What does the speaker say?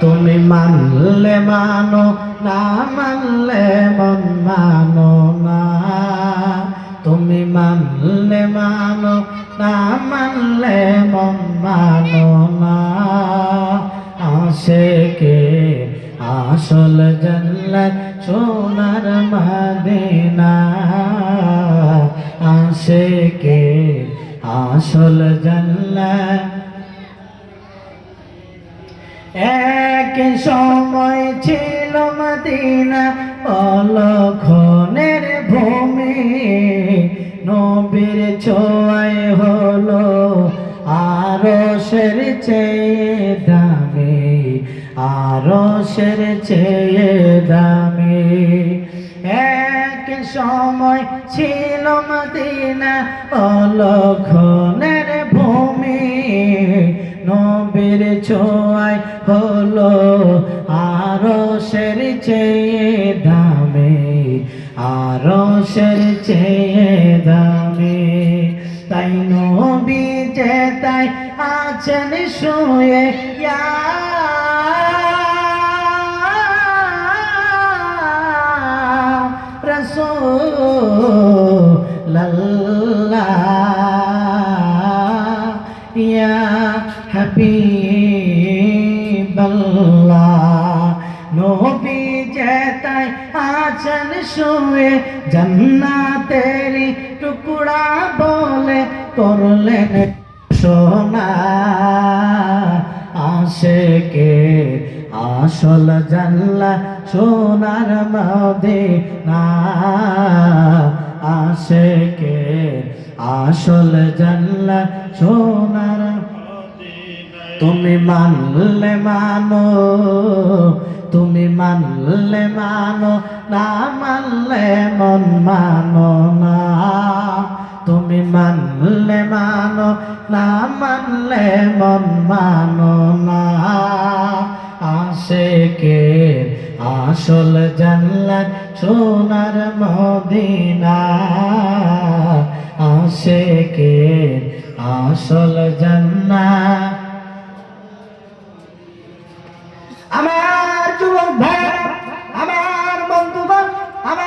তুমি মানলে মানো না মানলে মন মানো না। তুমি মানলে মানো না মানলে মন মানো না। আশিকে আসল জান্নাত সোনার মদিনা। আশিকে আসল জান্নাত। এক সময় ছিল মদিনা অলক্ষণের ভূমি। নবীর ছোঁয়ায় হলো আরশের চেয়ে দামি, আরশের চেয়ে দামি। এক সময় ছিল মদিনা অলক্ষণের ভূমি। নবীর ছোঁয়ায় হলো আরশের চেয়ে দামি, আরশের চেয়ে দামি। তাই নবী যে তাই আছেন শুয়ে ইয়া রাসূলুল্লাহ ইয়া হাবিবাল্লাহ। নবী যে তাই আছেন শুয়ে জান্নাতেরই টুকরা বলে করলেন সোনা। আশিকে আসল জান্নাত সোনার মদিনা। আশিকে আসল জান্নাত সোনার। তুমি মানলে মানো, তুমি মানলে মানো না মানলে মন মানো না। তুমি মানলে মানো না মানলে মন মানো না। আশিকে আসল জান্নাত সোনার মদিনা। আশিকে আসল জান্নাত।